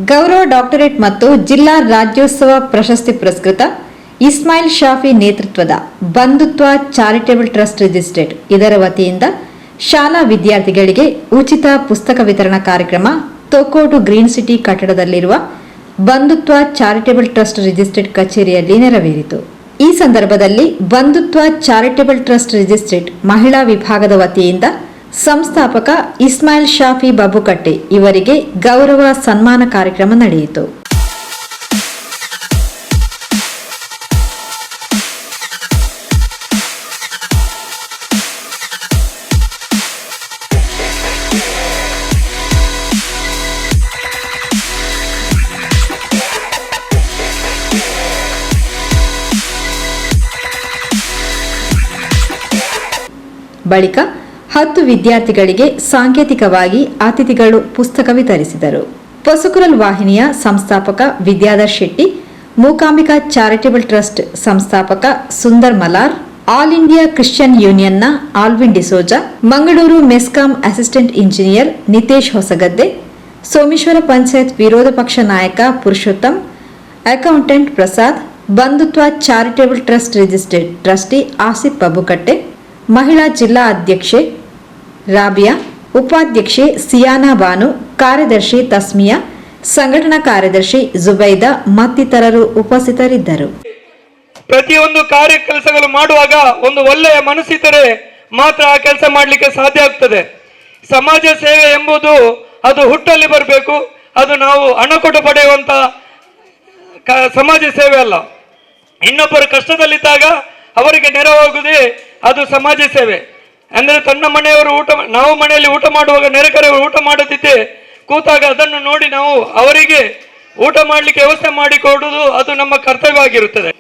ಗೌರವ ಡಾಕ್ಟರೇಟ್ ಮತ್ತು ಜಿಲ್ಲಾ ರಾಜ್ಯೋತ್ಸವ ಪ್ರಶಸ್ತಿ ಪುರಸ್ಕೃತ ಇಸ್ಮಾಯಿಲ್ ಶಾಫಿ ನೇತೃತ್ವದ ಬಂಧುತ್ವ ಚಾರಿಟೇಬಲ್ ಟ್ರಸ್ಟ್ ರಿಜಿಸ್ಟ್ರೇಡ್ ಇದರ ವತಿಯಿಂದ ಶಾಲಾ ವಿದ್ಯಾರ್ಥಿಗಳಿಗೆ ಉಚಿತ ಪುಸ್ತಕ ವಿತರಣಾ ಕಾರ್ಯಕ್ರಮ ತೊಕ್ಕೋಟು ಗ್ರೀನ್ ಸಿಟಿ ಕಟ್ಟಡದಲ್ಲಿರುವ ಬಂಧುತ್ವ ಚಾರಿಟೇಬಲ್ ಟ್ರಸ್ಟ್ ರಿಜಿಸ್ಟ್ರೇಡ್ ಕಚೇರಿಯಲ್ಲಿ ನೆರವೇರಿತು. ಈ ಸಂದರ್ಭದಲ್ಲಿ ಬಂಧುತ್ವ ಚಾರಿಟೇಬಲ್ ಟ್ರಸ್ಟ್ ರಿಜಿಸ್ಟ್ರೇಡ್ ಮಹಿಳಾ ವಿಭಾಗದ ವತಿಯಿಂದ ಸಂಸ್ಥಾಪಕ ಇಸ್ಮಾಯಿಲ್ ಶಾಫಿ ಬಾಬುಕಟ್ಟೆ ಇವರಿಗೆ ಗೌರವ ಸನ್ಮಾನ ಕಾರ್ಯಕ್ರಮ ನಡೆಯಿತು. ಬಳಿಕ 10 ವಿದ್ಯಾರ್ಥಿಗಳಿಗೆ ಸಾಂಕೇತಿಕವಾಗಿ ಅತಿಥಿಗಳು ಪುಸ್ತಕ ವಿತರಿಸಿದರು. ಪೊಸಕುರಲ್ ವಾಹಿನಿಯ ಸಂಸ್ಥಾಪಕ ವಿದ್ಯಾಧರ್ ಶೆಟ್ಟಿ, ಮೂಕಾಂಬಿಕಾ ಚಾರಿಟೇಬಲ್ ಟ್ರಸ್ಟ್ ಸಂಸ್ಥಾಪಕ Sundar Malar, all India Christian ಯೂನಿಯನ್ನ ಆಲ್ವಿನ್ ಡಿಸೋಜಾ, ಮಂಗಳೂರು ಮೆಸ್ಕಾಂ ಅಸಿಸ್ಟೆಂಟ್ ಇಂಜಿನಿಯರ್ ನಿತೇಶ್ ಹೊಸಗದ್ದೆ, ಸೋಮೇಶ್ವರ ಪಂಚಾಯತ್ ವಿರೋಧ ಪಕ್ಷ ನಾಯಕ Purushottam, accountant Prasad, Bandhutva charitable trust registered trustee Asif Babukatte, ಮಹಿಳಾ ಜಿಲ್ಲಾ ಅಧ್ಯಕ್ಷೆ ರಾಬಿಯಾ, ಉಪಾಧ್ಯಕ್ಷೆ ಸಿಯಾನಾ ಬಾನು, ಕಾರ್ಯದರ್ಶಿ ತಸ್ಮಿಯಾ, ಸಂಘಟನಾ ಕಾರ್ಯದರ್ಶಿ ಜುಬೈದಾ ಮತ್ತಿತರರು ಉಪಸ್ಥಿತರಿದ್ದರು. ಪ್ರತಿಯೊಂದು ಕಾರ್ಯ ಕೆಲಸಗಳು ಮಾಡುವಾಗ ಒಂದು ಒಳ್ಳೆಯ ಮನಸ್ಸಿದ್ದರೆ ಮಾತ್ರ ಆ ಕೆಲಸ ಮಾಡಲಿಕ್ಕೆ ಸಾಧ್ಯ ಆಗ್ತದೆ. ಸಮಾಜ ಸೇವೆ ಎಂಬುದು ಅದು ಹುಟ್ಟಲ್ಲಿ ಬರಬೇಕು. ಅದು ನಾವು ಹಣ ಕೊಟ್ಟು ಪಡೆಯುವಂತ ಸಮಾಜ ಸೇವೆ ಅಲ್ಲ. ಇನ್ನೊಬ್ಬರು ಕಷ್ಟದಲ್ಲಿದ್ದಾಗ ಅವರಿಗೆ ನೆರವಾಗುವುದೇ ಅದು ಸಮಾಜ ಸೇವೆ. ಅಂದರೆ ತನ್ನ ಮನೆಯವರು ನಾವು ಮನೆಯಲ್ಲಿ ಊಟ ಮಾಡುವಾಗ ನೆರೆಕರೆಯವರು ಊಟ ಮಾಡದಿದ್ದೆ ಕೂತಾಗ ಅದನ್ನು ನೋಡಿ ನಾವು ಅವರಿಗೆ ಊಟ ಮಾಡಲಿಕ್ಕೆ ವ್ಯವಸ್ಥೆ ಮಾಡಿಕೊಡುವುದು ಅದು ನಮ್ಮ ಕರ್ತವ್ಯ ಆಗಿರುತ್ತದೆ.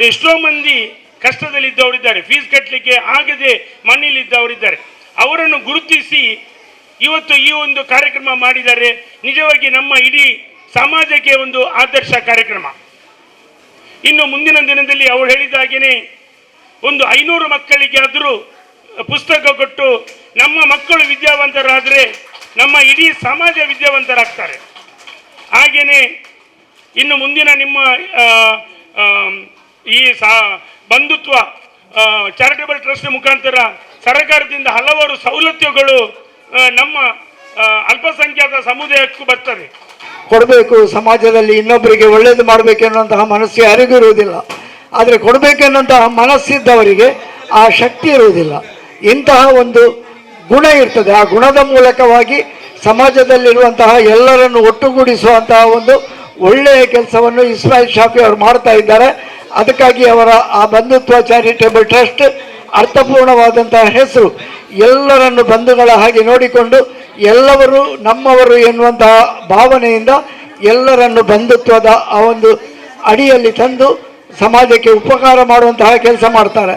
ಎಷ್ಟೋ ಮಂದಿ ಕಷ್ಟದಲ್ಲಿದ್ದವರಿದ್ದಾರೆ, ಫೀಸ್ ಕಟ್ಟಲಿಕ್ಕೆ ಆಗದೆ ಮನೆಯಲ್ಲಿದ್ದವರಿದ್ದಾರೆ. ಅವರನ್ನು ಗುರುತಿಸಿ ಇವತ್ತು ಈ ಒಂದು ಕಾರ್ಯಕ್ರಮ ಮಾಡಿದ್ದಾರೆ. ನಿಜವಾಗಿ ನಮ್ಮ ಇಡೀ ಸಮಾಜಕ್ಕೆ ಒಂದು ಆದರ್ಶ ಕಾರ್ಯಕ್ರಮ. ಇನ್ನು ಮುಂದಿನ ದಿನದಲ್ಲಿ ಅವರು ಹೇಳಿದಾಗೇನೆ ಒಂದು 500 ಮಕ್ಕಳಿಗೆ ಆದರೂ ಪುಸ್ತಕ ಕೊಟ್ಟು ನಮ್ಮ ಮಕ್ಕಳು ವಿದ್ಯಾವಂತರಾದರೆ ನಮ್ಮ ಇಡೀ ಸಮಾಜ ವಿದ್ಯಾವಂತರಾಗ್ತಾರೆ. ಹಾಗೆಯೇ ಇನ್ನು ಮುಂದಿನ ನಿಮ್ಮ ಈ ಬಂಧುತ್ವ ಚಾರಿಟೇಬಲ್ ಟ್ರಸ್ಟ್ ಮುಖಾಂತರ ಸರ್ಕಾರದಿಂದ ಹಲವಾರು ಸವಲತ್ತುಗಳು ನಮ್ಮ ಅಲ್ಪಸಂಖ್ಯಾತ ಸಮುದಾಯಕ್ಕೂ ಬರ್ತದೆ. ಕೊಡಬೇಕು, ಸಮಾಜದಲ್ಲಿ ಇನ್ನೊಬ್ಬರಿಗೆ ಒಳ್ಳೇದು ಮಾಡಬೇಕೆನ್ನುವಂತಹ ಮನಸ್ಸು ಯಾರಿಗೂ ಇರುವುದಿಲ್ಲ. ಆದರೆ ಕೊಡಬೇಕೆನ್ನುವಂತಹ ಮನಸ್ಸಿದ್ದವರಿಗೆ ಆ ಶಕ್ತಿ ಇರುವುದಿಲ್ಲ. ಇಂತಹ ಒಂದು ಗುಣ ಇರ್ತದೆ. ಆ ಗುಣದ ಮೂಲಕವಾಗಿ ಸಮಾಜದಲ್ಲಿರುವಂತಹ ಎಲ್ಲರನ್ನು ಒಟ್ಟುಗೂಡಿಸುವಂತಹ ಒಂದು ಒಳ್ಳೆಯ ಕೆಲಸವನ್ನು ಇಸ್ಮಾಯಿಲ್ ಶಾಫಿ ಅವರು ಮಾಡ್ತಾ ಇದ್ದಾರೆ. ಅದಕ್ಕಾಗಿ ಅವರ ಆ ಬಂಧುತ್ವ ಚಾರಿಟೇಬಲ್ ಟ್ರಸ್ಟ್ ಅರ್ಥಪೂರ್ಣವಾದಂತಹ ಹೆಸರು. ಎಲ್ಲರನ್ನು ಬಂಧುಗಳ ಹಾಗೆ ನೋಡಿಕೊಂಡು ಎಲ್ಲವರು ನಮ್ಮವರು ಎನ್ನುವಂತಹ ಭಾವನೆಯಿಂದ ಎಲ್ಲರನ್ನು ಬಂಧುತ್ವದ ಆ ಒಂದು ಅಡಿಯಲ್ಲಿ ತಂದು ಸಮಾಜಕ್ಕೆ ಉಪಕಾರ ಮಾಡುವಂತಹ ಕೆಲಸ ಮಾಡ್ತಾರೆ.